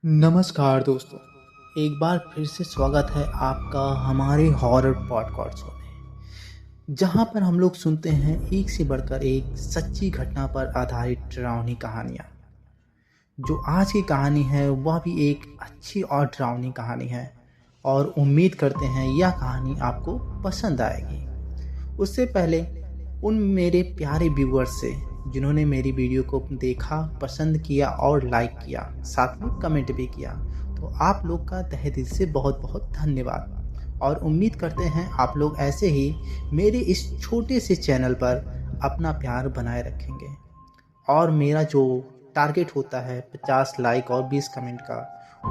नमस्कार दोस्तों। एक बार फिर से स्वागत है आपका हमारे हॉरर पॉडकास्ट शो में, जहां पर हम लोग सुनते हैं एक से बढ़कर एक सच्ची घटना पर आधारित डरावनी कहानियां। जो आज की कहानी है वह भी एक अच्छी और डरावनी कहानी है और उम्मीद करते हैं यह कहानी आपको पसंद आएगी। उससे पहले उन मेरे प्यारे व्यूअर्स से जिन्होंने मेरी वीडियो को देखा, पसंद किया और लाइक किया, साथ में कमेंट भी किया, तो आप लोग का तहे दिल से बहुत बहुत धन्यवाद। और उम्मीद करते हैं आप लोग ऐसे ही मेरे इस छोटे से चैनल पर अपना प्यार बनाए रखेंगे और मेरा जो टारगेट होता है 50 लाइक और 20 कमेंट का,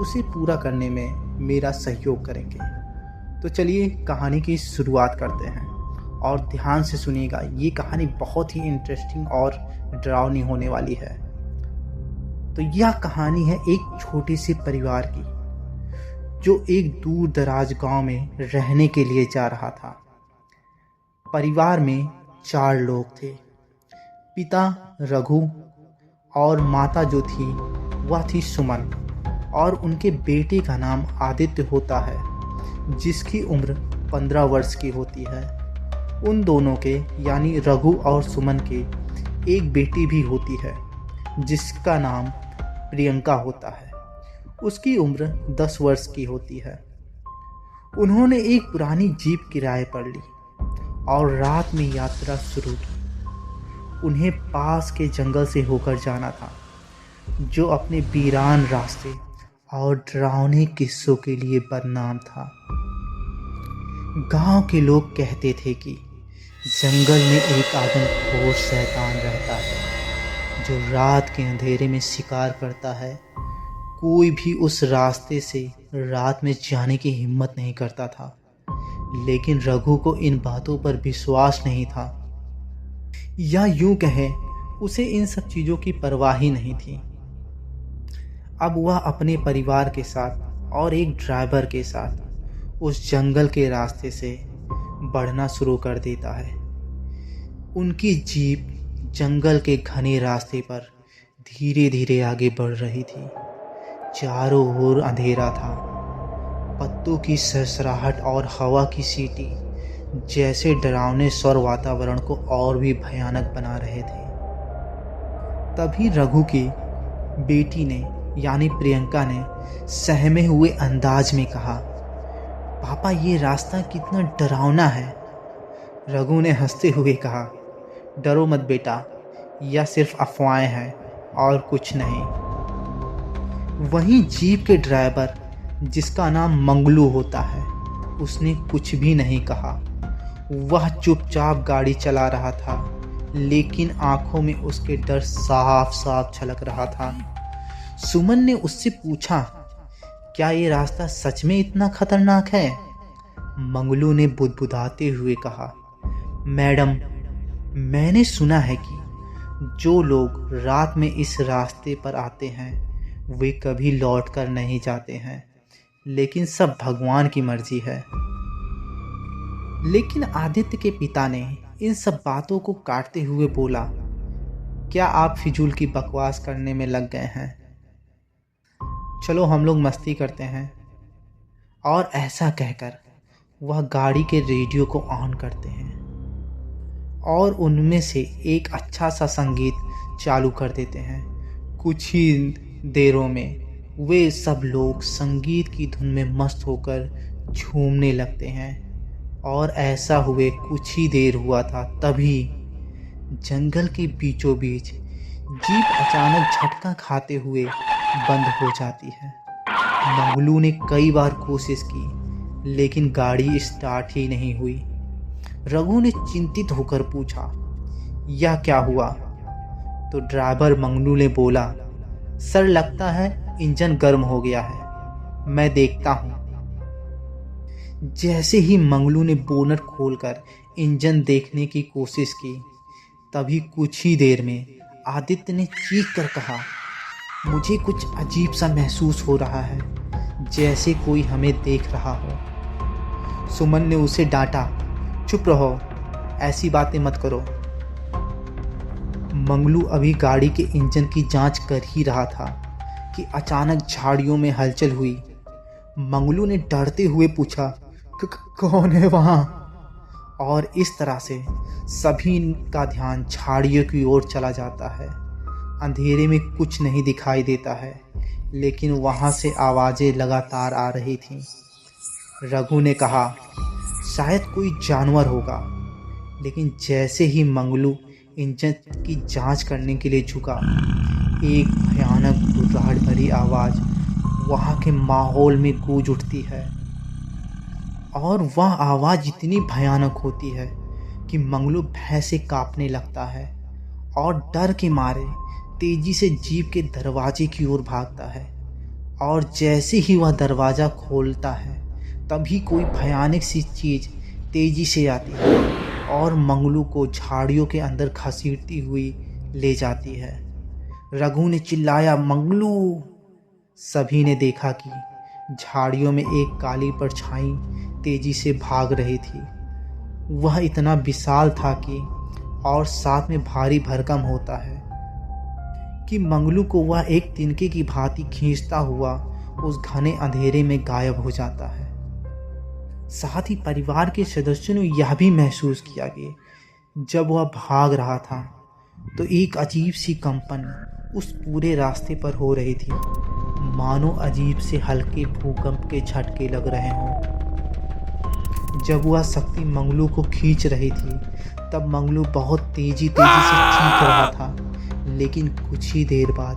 उसे पूरा करने में मेरा सहयोग करेंगे। तो चलिए कहानी की शुरुआत करते हैं और ध्यान से सुनिएगा। ये कहानी बहुत ही इंटरेस्टिंग और डरावनी होने वाली है। तो यह कहानी है एक छोटे से परिवार की जो एक दूर दराज गांव में रहने के लिए जा रहा था। परिवार में 4 लोग थे। पिता रघु और माता जो थी वह थी सुमन, और उनके बेटे का नाम आदित्य होता है, जिसकी उम्र 15 वर्ष की होती है। उन दोनों के यानी रघु और सुमन के एक बेटी भी होती है जिसका नाम प्रियंका होता है। उसकी उम्र 10 वर्ष की होती है। उन्होंने एक पुरानी जीप किराए पर ली और रात में यात्रा शुरू की। उन्हें पास के जंगल से होकर जाना था, जो अपने वीरान रास्ते और डरावने किस्सों के लिए बदनाम था। गांव के लोग कहते थे कि जंगल में एक आदमखोर शैतान रहता है जो रात के अंधेरे में शिकार करता है। कोई भी उस रास्ते से रात में जाने की हिम्मत नहीं करता था, लेकिन रघु को इन बातों पर विश्वास नहीं था, या यूं कहें उसे इन सब चीज़ों की परवाह ही नहीं थी। अब वह अपने परिवार के साथ और एक ड्राइवर के साथ उस जंगल के रास्ते से बढ़ना शुरू कर देता है। उनकी जीप जंगल के घने रास्ते पर धीरे धीरे आगे बढ़ रही थी। चारों ओर अंधेरा था। पत्तों की सरसराहट और हवा की सीटी जैसे डरावने स्वर वातावरण को और भी भयानक बना रहे थे। तभी रघु की बेटी ने यानी प्रियंका ने सहमे हुए अंदाज में कहा, पापा ये रास्ता कितना डरावना है। रघु ने हंसते हुए कहा, डरो मत बेटा, यह सिर्फ अफवाहें हैं और कुछ नहीं। वहीं जीप के ड्राइवर, जिसका नाम मंगलू होता है, उसने कुछ भी नहीं कहा। वह चुपचाप गाड़ी चला रहा था, लेकिन आंखों में उसके डर साफ साफ झलक रहा था। सुमन ने उससे पूछा, क्या ये रास्ता सच में इतना खतरनाक है? मंगलू ने बुदबुदाते हुए कहा, मैडम, मैंने सुना है कि जो लोग रात में इस रास्ते पर आते हैं वे कभी लौट कर नहीं जाते हैं, लेकिन सब भगवान की मर्जी है। लेकिन आदित्य के पिता ने इन सब बातों को काटते हुए बोला, क्या आप फिजूल की बकवास करने में लग गए हैं? चलो हम लोग मस्ती करते हैं। और ऐसा कहकर वह गाड़ी के रेडियो को ऑन करते हैं और उनमें से एक अच्छा सा संगीत चालू कर देते हैं। कुछ ही देरों में वे सब लोग संगीत की धुन में मस्त होकर झूमने लगते हैं। और ऐसा हुए कुछ ही देर हुआ था, तभी जंगल के बीचों बीच जीप अचानक झटका खाते हुए बंद हो जाती है। मंगलू ने कई बार कोशिश की, लेकिन गाड़ी स्टार्ट ही नहीं हुई। रघु ने चिंतित होकर पूछा, यह क्या हुआ? तो ड्राइवर मंगलू ने बोला, सर लगता है इंजन गर्म हो गया है, मैं देखता हूँ। जैसे ही मंगलू ने बोनट खोलकर इंजन देखने की कोशिश की, तभी कुछ ही देर में आदित्य ने चीख कर कहा, मुझे कुछ अजीब सा महसूस हो रहा है, जैसे कोई हमें देख रहा हो। सुमन ने उसे डांटा, चुप रहो, ऐसी बातें मत करो। मंगलू अभी गाड़ी के इंजन की जांच कर ही रहा था कि अचानक झाड़ियों में हलचल हुई। मंगलू ने डरते हुए पूछा, कौन है वहाँ?" और इस तरह से सभी का ध्यान झाड़ियों की ओर चला जाता है। अंधेरे में कुछ नहीं दिखाई देता है, लेकिन वहाँ से आवाज़ें लगातार आ रही थीं। रघु ने कहा, शायद कोई जानवर होगा। लेकिन जैसे ही मंगलू इंजन की जांच करने के लिए झुका, एक भयानक गुर्राहट भरी आवाज़ वहाँ के माहौल में गूंज उठती है। और वह आवाज़ इतनी भयानक होती है कि मंगलू भय से कांपने लगता है और डर के मारे तेजी से जीप के दरवाजे की ओर भागता है। और जैसे ही वह दरवाज़ा खोलता है, तभी कोई भयानक सी चीज़ तेजी से आती है और मंगलू को झाड़ियों के अंदर घसीटती हुई ले जाती है। रघु ने चिल्लाया, "मंगलू!" सभी ने देखा कि झाड़ियों में एक काली परछाई तेजी से भाग रही थी। वह इतना विशाल था कि और साथ में भारी भरकम होता है कि मंगलू को वह एक तिनके की भांति खींचता हुआ उस घने अंधेरे में गायब हो जाता है। साथ ही परिवार के सदस्यों ने यह भी महसूस किया कि जब वह भाग रहा था तो एक अजीब सी कंपन उस पूरे रास्ते पर हो रही थी, मानो अजीब से हल्के भूकंप के झटके लग रहे हों। जब वह शक्ति मंगलू को खींच रही थी, तब मंगलू बहुत तेजी से चीख रहा था। लेकिन कुछ ही देर बाद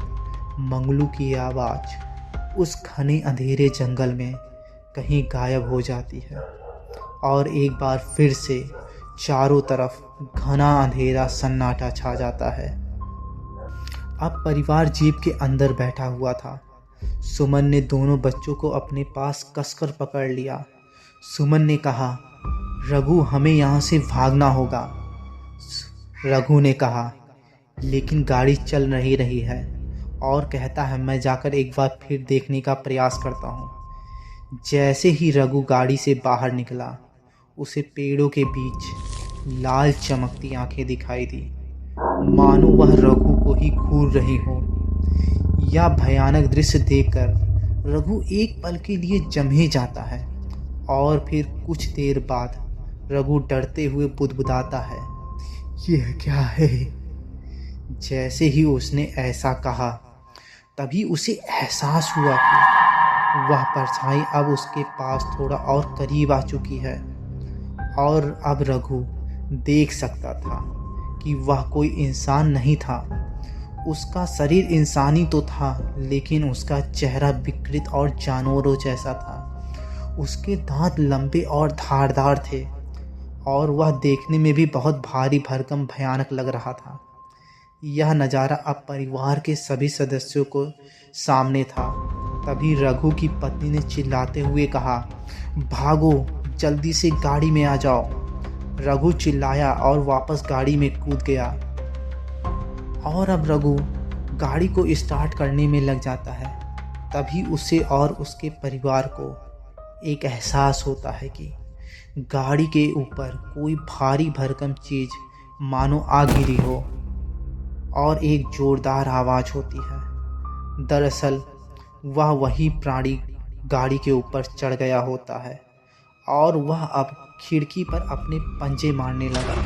मंगलू की आवाज़ उस घने अंधेरे जंगल में कहीं गायब हो जाती है और एक बार फिर से चारों तरफ घना अंधेरा सन्नाटा छा जाता है। अब परिवार जीप के अंदर बैठा हुआ था। सुमन ने दोनों बच्चों को अपने पास कसकर पकड़ लिया। सुमन ने कहा, "रघु, हमें यहाँ से भागना होगा।" रघु ने कहा, "लेकिन गाड़ी चल नहीं रही है।" और कहता है, "मैं जाकर एक बार फिर देखने का प्रयास करता हूँ।" जैसे ही रघु गाड़ी से बाहर निकला, उसे पेड़ों के बीच लाल चमकती आंखें दिखाई दी, मानो वह रघु को ही घूर रही हो। यह भयानक दृश्य देखकर रघु एक पल के लिए जमे जाता है और फिर कुछ देर बाद रघु डरते हुए बुदबुदाता है, "यह क्या है?" जैसे ही उसने ऐसा कहा, तभी उसे एहसास हुआ कि वह परछाई अब उसके पास थोड़ा और करीब आ चुकी है और अब रघु देख सकता था कि वह कोई इंसान नहीं था। उसका शरीर इंसानी तो था, लेकिन उसका चेहरा विकृत और जानवरों जैसा था। उसके दांत लंबे और धारदार थे और वह देखने में भी बहुत भारी भरकम भयानक लग रहा था। यह नज़ारा अब परिवार के सभी सदस्यों को सामने था। तभी रघु की पत्नी ने चिल्लाते हुए कहा, "भागो, जल्दी से गाड़ी में आ जाओ।" रघु चिल्लाया और वापस गाड़ी में कूद गया। और अब रघु गाड़ी को स्टार्ट करने में लग जाता है। तभी उसे और उसके परिवार को एक एहसास होता है कि गाड़ी के ऊपर कोई भारी भरकम चीज़ मानो आ गिरी हो और एक जोरदार आवाज़ होती है। दरअसल वह वही प्राणी गाड़ी के ऊपर चढ़ गया होता है और वह अब खिड़की पर अपने पंजे मारने लगा।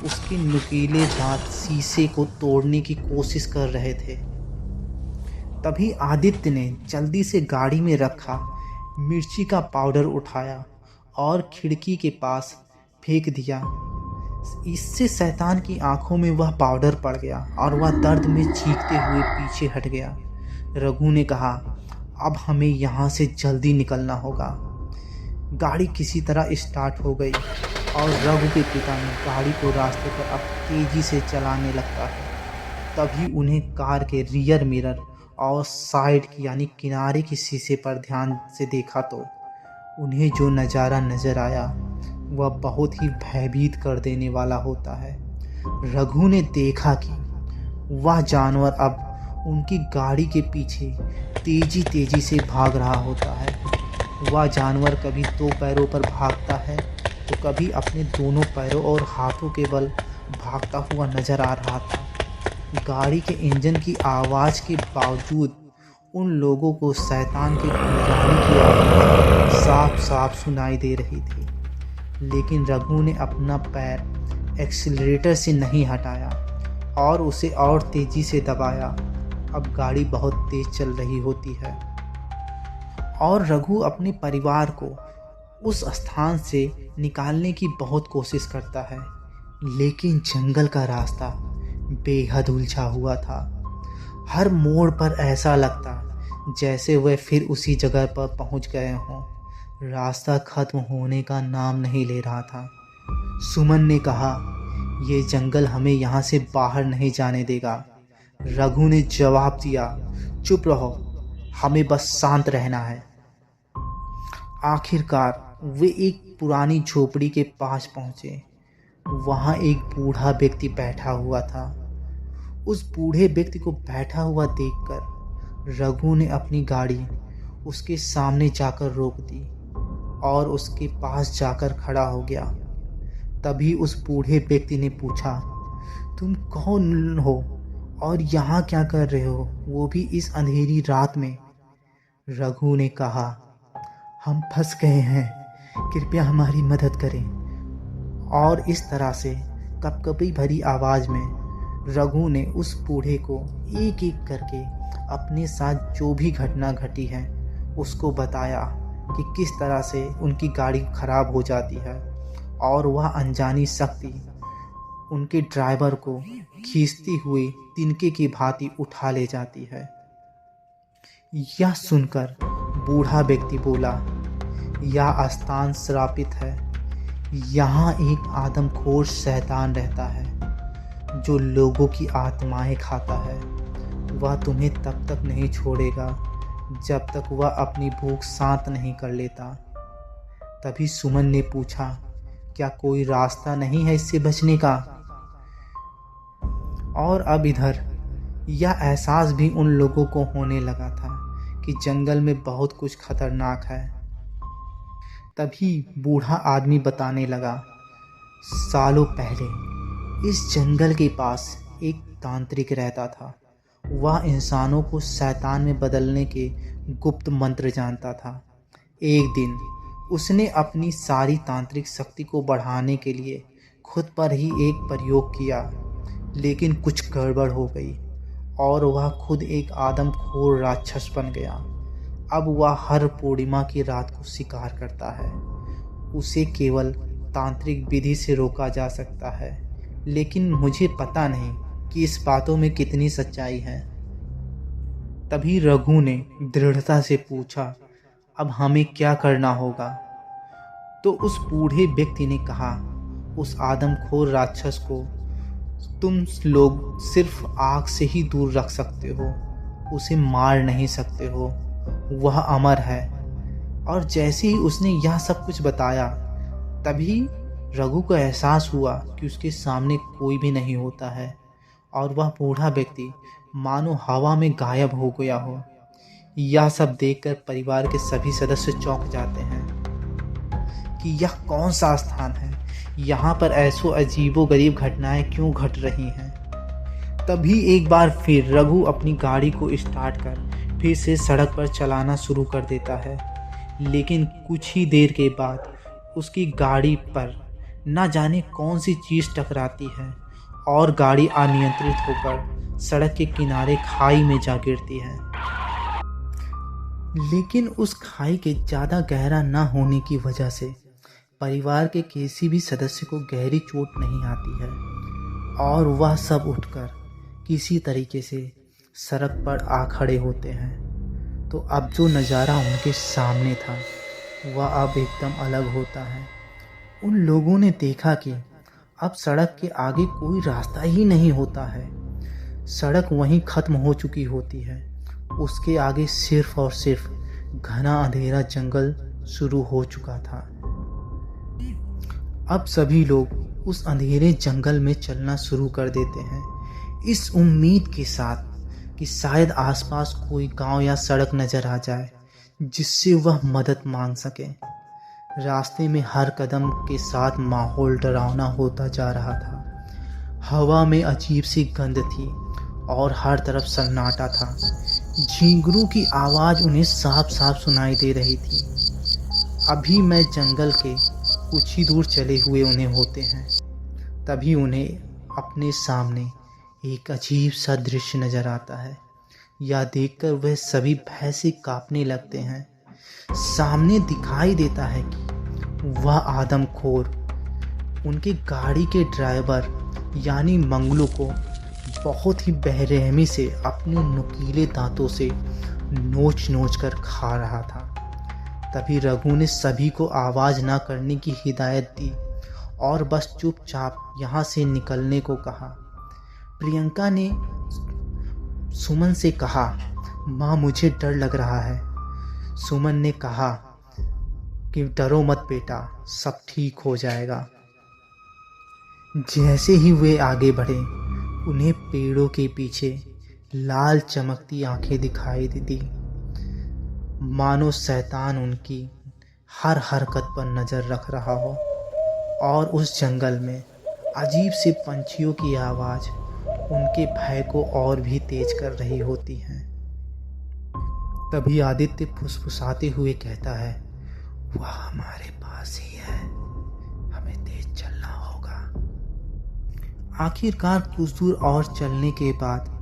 उसके नुकीले दांत शीशे को तोड़ने की कोशिश कर रहे थे। तभी आदित्य ने जल्दी से गाड़ी में रखा मिर्ची का पाउडर उठाया और खिड़की के पास फेंक दिया। इससे शैतान की आंखों में वह पाउडर पड़ गया और वह दर्द में चीखते हुए पीछे हट गया। रघु ने कहा, "अब हमें यहाँ से जल्दी निकलना होगा।" गाड़ी किसी तरह स्टार्ट हो गई और रघु के पिता ने गाड़ी को रास्ते पर अब तेज़ी से चलाने लगता है। तभी उन्हें कार के रियर मिरर और साइड की यानी किनारे के शीशे पर ध्यान से देखा तो उन्हें जो नज़ारा नज़र आया वह बहुत ही भयभीत कर देने वाला होता है। रघु ने देखा कि वह जानवर अब उनकी गाड़ी के पीछे तेजी से भाग रहा होता है। वह जानवर कभी 2 पैरों पर भागता है तो कभी अपने दोनों पैरों और हाथों के बल भागता हुआ नजर आ रहा था। गाड़ी के इंजन की आवाज़ के बावजूद उन लोगों को शैतान के गुनगुनाने की आवाज़ साफ साफ सुनाई दे रही थी। लेकिन रघु ने अपना पैर एक्सीलरेटर से नहीं हटाया और उसे और तेजी से दबाया। अब गाड़ी बहुत तेज चल रही होती है और रघु अपने परिवार को उस स्थान से निकालने की बहुत कोशिश करता है, लेकिन जंगल का रास्ता बेहद उलझा हुआ था। हर मोड़ पर ऐसा लगता जैसे वह फिर उसी जगह पर पहुंच गए हों। रास्ता खत्म होने का नाम नहीं ले रहा था। सुमन ने कहा, ये जंगल हमें यहाँ से बाहर नहीं जाने देगा। रघु ने जवाब दिया, चुप रहो, हमें बस शांत रहना है। आखिरकार वे एक पुरानी झोपड़ी के पास पहुंचे। वहां एक बूढ़ा व्यक्ति बैठा हुआ था। उस बूढ़े व्यक्ति को बैठा हुआ देखकर रघु ने अपनी गाड़ी उसके सामने जाकर रोक दी और उसके पास जाकर खड़ा हो गया। तभी उस बूढ़े व्यक्ति ने पूछा, तुम कौन हो और यहाँ क्या कर रहे हो, वो भी इस अंधेरी रात में? रघु ने कहा, हम फंस गए हैं, कृपया हमारी मदद करें। और इस तरह से कपकपी भरी आवाज़ में रघु ने उस बूढ़े को एक एक करके अपने साथ जो भी घटना घटी है उसको बताया कि किस तरह से उनकी गाड़ी खराब हो जाती है और वह अनजानी शक्ति उनके ड्राइवर को खींचती हुई तिनके की भांति उठा ले जाती है। यह सुनकर बूढ़ा व्यक्ति बोला, यह स्थान श्रापित है। यहाँ एक आदमखोर शैतान रहता है जो लोगों की आत्माएं खाता है। वह तुम्हें तब तक नहीं छोड़ेगा जब तक वह अपनी भूख शांत नहीं कर लेता। तभी सुमन ने पूछा, क्या कोई रास्ता नहीं है इससे बचने का? और अब इधर यह एहसास भी उन लोगों को होने लगा था कि जंगल में बहुत कुछ खतरनाक है। तभी बूढ़ा आदमी बताने लगा, सालों पहले इस जंगल के पास एक तांत्रिक रहता था। वह इंसानों को शैतान में बदलने के गुप्त मंत्र जानता था। एक दिन उसने अपनी सारी तांत्रिक शक्ति को बढ़ाने के लिए खुद पर ही एक प्रयोग किया, लेकिन कुछ गड़बड़ हो गई और वह खुद एक आदमखोर राक्षस बन गया। अब वह हर पूर्णिमा की रात को शिकार करता है। उसे केवल तांत्रिक विधि से रोका जा सकता है, लेकिन मुझे पता नहीं कि इस बातों में कितनी सच्चाई है। तभी रघु ने दृढ़ता से पूछा, अब हमें क्या करना होगा? तो उस बूढ़े व्यक्ति ने कहा, उस आदमखोर राक्षस को तुम लोग सिर्फ आग से ही दूर रख सकते हो, उसे मार नहीं सकते हो, वह अमर है। और जैसे ही उसने यह सब कुछ बताया, तभी रघु को एहसास हुआ कि उसके सामने कोई भी नहीं होता है और वह बूढ़ा व्यक्ति मानो हवा में गायब हो गया हो। यह सब देखकर परिवार के सभी सदस्य चौंक जाते हैं कि यह कौन सा स्थान है, यहाँ पर ऐसो अजीबोगरीब घटनाएं क्यों घट रही हैं। तभी एक बार फिर रघु अपनी गाड़ी को स्टार्ट कर फिर से सड़क पर चलाना शुरू कर देता है, लेकिन कुछ ही देर के बाद उसकी गाड़ी पर न जाने कौन सी चीज़ टकराती है और गाड़ी अनियंत्रित होकर सड़क के किनारे खाई में जा गिरती है। लेकिन उस खाई के ज़्यादा गहरा न होने की वजह से परिवार के किसी भी सदस्य को गहरी चोट नहीं आती है और वह सब उठकर किसी तरीके से सड़क पर आ खड़े होते हैं। तो अब जो नज़ारा उनके सामने था वह अब एकदम अलग होता है। उन लोगों ने देखा कि अब सड़क के आगे कोई रास्ता ही नहीं होता है। सड़क वहीं ख़त्म हो चुकी होती है। उसके आगे सिर्फ और सिर्फ घना अंधेरा जंगल शुरू हो चुका था। अब सभी लोग उस अंधेरे जंगल में चलना शुरू कर देते हैं, इस उम्मीद के साथ कि शायद आसपास कोई गांव या सड़क नज़र आ जाए जिससे वह मदद मांग सके। रास्ते में हर कदम के साथ माहौल डरावना होता जा रहा था। हवा में अजीब सी गंध थी और हर तरफ सन्नाटा था। झींगरों की आवाज़ उन्हें साफ साफ सुनाई दे रही थी। अभी मैं जंगल के कुछ ही दूर चले हुए उन्हें होते हैं, तभी उन्हें अपने सामने एक अजीब सा दृश्य नजर आता है। यह देखकर वह सभी भय से कांपने लगते हैं। सामने दिखाई देता है कि वह आदमखोर उनके गाड़ी के ड्राइवर यानी मंगलू को बहुत ही बेरहमी से अपने नुकीले दांतों से नोच नोच कर खा रहा था। तभी रघु ने सभी को आवाज़ ना करने की हिदायत दी और बस चुपचाप यहाँ से निकलने को कहा। प्रियंका ने सुमन से कहा, माँ मुझे डर लग रहा है। सुमन ने कहा कि डरो मत बेटा, सब ठीक हो जाएगा। जैसे ही वे आगे बढ़े, उन्हें पेड़ों के पीछे लाल चमकती आंखें दिखाई दी, मानो शैतान उनकी हर हरकत पर नजर रख रहा हो। और उस जंगल में अजीब से पंछियों की आवाज उनके भय को और भी तेज कर रही होती है। तभी आदित्य फुसफुसाते हुए कहता है, वह हमारे पास ही है, हमें तेज चलना होगा। आखिरकार कुछ दूर और चलने के बाद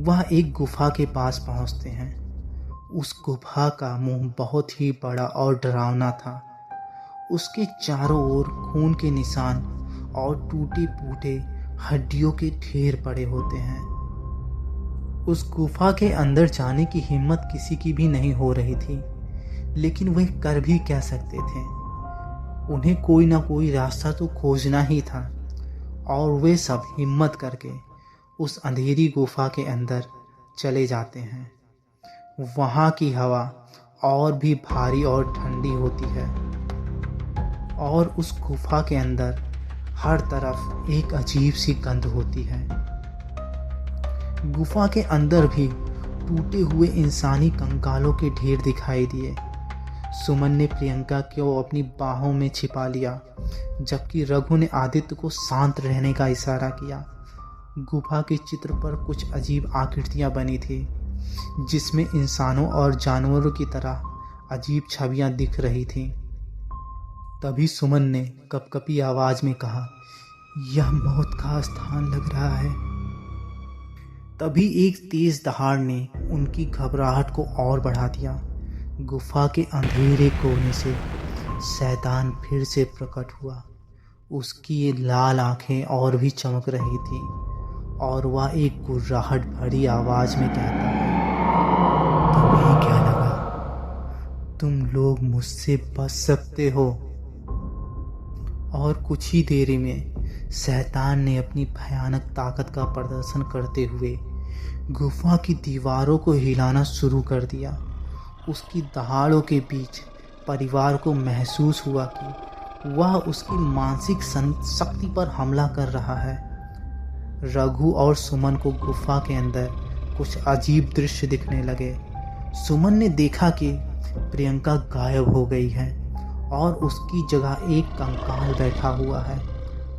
वह एक गुफा के पास पहुंचते हैं। उस गुफा का मुंह बहुत ही बड़ा और डरावना था। उसके चारों ओर खून के निशान और टूटे फूटे हड्डियों के ढेर पड़े होते हैं। उस गुफा के अंदर जाने की हिम्मत किसी की भी नहीं हो रही थी, लेकिन वे कर भी क्या सकते थे। उन्हें कोई ना कोई रास्ता तो खोजना ही था और वे सब हिम्मत करके उस अंधेरी गुफा के अंदर चले जाते हैं। वहाँ की हवा और भी भारी और ठंडी होती है और उस गुफा के अंदर हर तरफ एक अजीब सी गंध होती है। गुफा के अंदर भी टूटे हुए इंसानी कंकालों के ढेर दिखाई दिए। सुमन ने प्रियंका को अपनी बाहों में छिपा लिया, जबकि रघु ने आदित्य को शांत रहने का इशारा किया। गुफा के चित्र पर कुछ अजीब आकृतियां बनी थी, जिसमें इंसानों और जानवरों की तरह अजीब छवियां दिख रही थीं। तभी सुमन ने कपकपी आवाज में कहा, यह मौत का स्थान लग रहा है। तभी एक तेज दहाड़ ने उनकी घबराहट को और बढ़ा दिया। गुफा के अंधेरे कोने से शैतान फिर से प्रकट हुआ। उसकी ये लाल आंखें और भी चमक रही थीं और वह एक गुर्राहट भरी आवाज में कहता है, तुम्हें क्या लगा तुम लोग मुझसे बच सकते हो? और कुछ ही देरी में शैतान ने अपनी भयानक ताकत का प्रदर्शन करते हुए गुफा की दीवारों को हिलाना शुरू कर दिया। उसकी दहाड़ों के बीच परिवार को महसूस हुआ कि वह उसकी मानसिक शक्ति पर हमला कर रहा है। रघु और सुमन को गुफा के अंदर कुछ अजीब दृश्य दिखने लगे। सुमन ने देखा कि प्रियंका गायब हो गई है और उसकी जगह एक कंकाल बैठा हुआ है।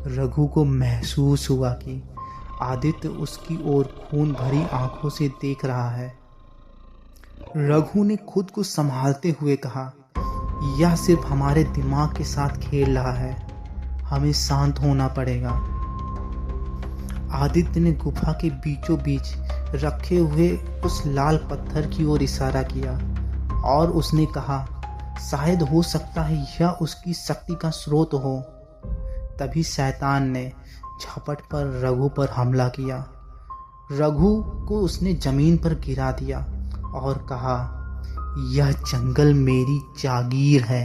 रघु को महसूस हुआ कि आदित्य उसकी ओर खून भरी आंखों से देख रहा है। रघु ने खुद को संभालते हुए कहा, यह सिर्फ हमारे दिमाग के साथ खेल रहा है, हमें शांत होना पड़ेगा। आदित्य ने गुफा के बीचों बीच रखे हुए उस लाल पत्थर की ओर इशारा किया और उसने कहा, शायद हो सकता है यह उसकी शक्ति का स्रोत हो। तभी शैतान ने झपट पर रघु पर हमला किया। रघु को उसने जमीन पर गिरा दिया और कहा, यह जंगल मेरी जागीर है,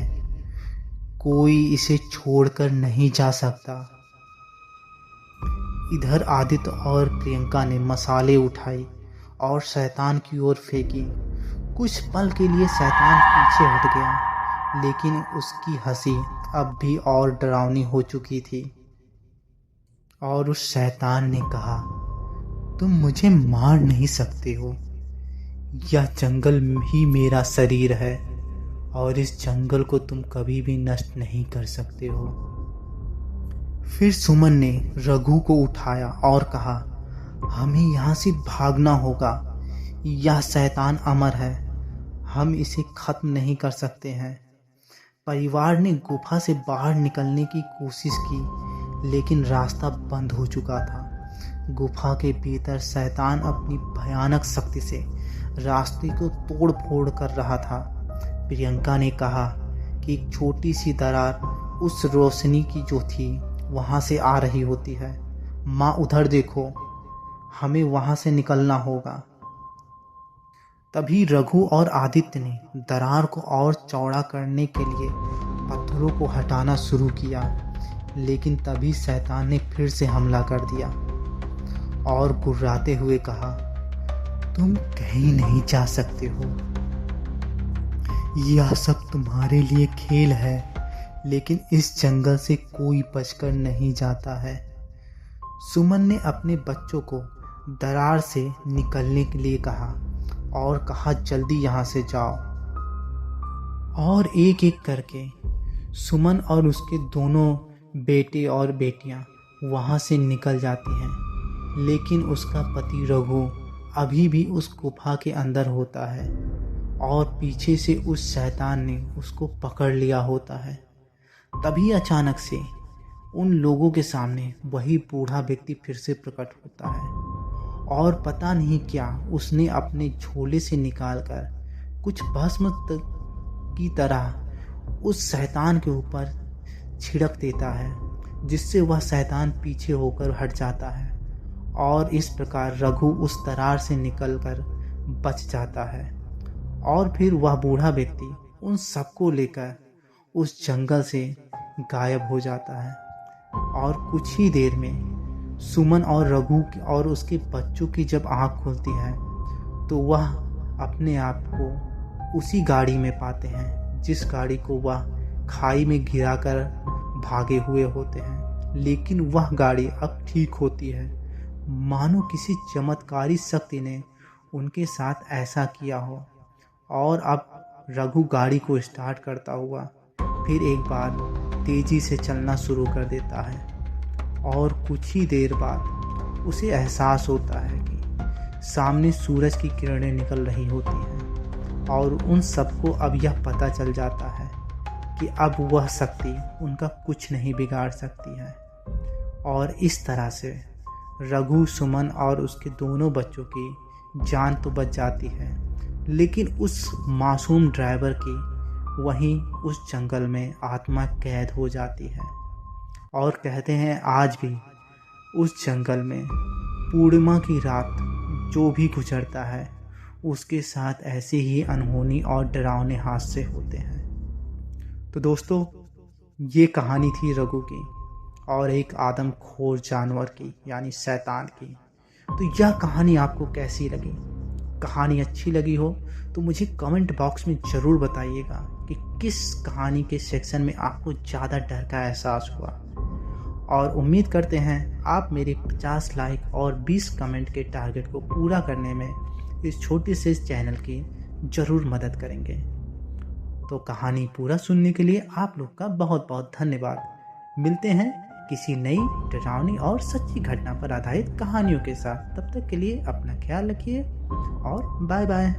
कोई इसे छोड़कर नहीं जा सकता। इधर आदित्य और प्रियंका ने मसाले उठाई और शैतान की ओर फेंकी। कुछ पल के लिए शैतान पीछे हट गया, लेकिन उसकी हंसी अब भी और डरावनी हो चुकी थी और उस शैतान ने कहा, तुम मुझे मार नहीं सकते हो, यह जंगल ही मेरा शरीर है और इस जंगल को तुम कभी भी नष्ट नहीं कर सकते हो। फिर सुमन ने रघु को उठाया और कहा, हमें यहाँ से भागना होगा, यह शैतान अमर है, हम इसे खत्म नहीं कर सकते हैं। परिवार ने गुफा से बाहर निकलने की कोशिश की, लेकिन रास्ता बंद हो चुका था। गुफा के भीतर शैतान अपनी भयानक शक्ति से रास्ते को तोड़ फोड़ कर रहा था। प्रियंका ने कहा कि एक छोटी सी दरार उस रोशनी की जो थी वहाँ से आ रही होती है। माँ उधर देखो, हमें वहाँ से निकलना होगा। तभी रघु और आदित्य ने दरार को और चौड़ा करने के लिए पत्थरों को हटाना शुरू किया, लेकिन तभी शैतान ने फिर से हमला कर दिया और गुर्राते हुए कहा, तुम कहीं नहीं जा सकते हो। यह सब तुम्हारे लिए खेल है, लेकिन इस जंगल से कोई बचकर नहीं जाता है। सुमन ने अपने बच्चों को दरार से निकलने के लिए कहा और कहा, जल्दी यहाँ से जाओ। और एक एक करके सुमन और उसके दोनों बेटे और बेटियां वहाँ से निकल जाती हैं, लेकिन उसका पति रघु अभी भी उस गुफा के अंदर होता है और पीछे से उस शैतान ने उसको पकड़ लिया होता है। तभी अचानक से उन लोगों के सामने वही बूढ़ा व्यक्ति फिर से प्रकट होता है और पता नहीं क्या उसने अपने झोले से निकालकर कुछ भस्म की तरह उस शैतान के ऊपर छिड़क देता है, जिससे वह शैतान पीछे होकर हट जाता है और इस प्रकार रघु उस दरार से निकलकर बच जाता है। और फिर वह बूढ़ा व्यक्ति उन सबको लेकर उस जंगल से गायब हो जाता है और कुछ ही देर में सुमन और रघु और उसके बच्चों की जब आँख खुलती है तो वह अपने आप को उसी गाड़ी में पाते हैं जिस गाड़ी को वह खाई में गिराकर भागे हुए होते हैं। लेकिन वह गाड़ी अब ठीक होती है, मानो किसी चमत्कारी शक्ति ने उनके साथ ऐसा किया हो। और अब रघु गाड़ी को स्टार्ट करता हुआ फिर एक बार तेजी से चलना शुरू कर देता है और कुछ ही देर बाद उसे एहसास होता है कि सामने सूरज की किरणें निकल रही होती हैं और उन सबको अब यह पता चल जाता है कि अब वह शक्ति उनका कुछ नहीं बिगाड़ सकती है। और इस तरह से रघु, सुमन और उसके दोनों बच्चों की जान तो बच जाती है, लेकिन उस मासूम ड्राइवर की वहीं उस जंगल में आत्मा कैद हो जाती है। और कहते हैं आज भी उस जंगल में पूर्णिमा की रात जो भी गुजरता है उसके साथ ऐसे ही अनहोनी और डरावने हादसे होते हैं। तो दोस्तों, ये कहानी थी रघु की और एक आदमखोर जानवर की यानी शैतान की। तो यह कहानी आपको कैसी लगी? कहानी अच्छी लगी हो तो मुझे कमेंट बॉक्स में ज़रूर बताइएगा कि किस कहानी के सेक्शन में आपको ज़्यादा डर का एहसास हुआ। और उम्मीद करते हैं आप मेरे 50 लाइक और 20 कमेंट के टारगेट को पूरा करने में इस छोटे से चैनल की ज़रूर मदद करेंगे। तो कहानी पूरा सुनने के लिए आप लोग का बहुत बहुत धन्यवाद। मिलते हैं किसी नई डरावनी और सच्ची घटना पर आधारित कहानियों के साथ। तब तक के लिए अपना ख्याल रखिए और बाय बाय।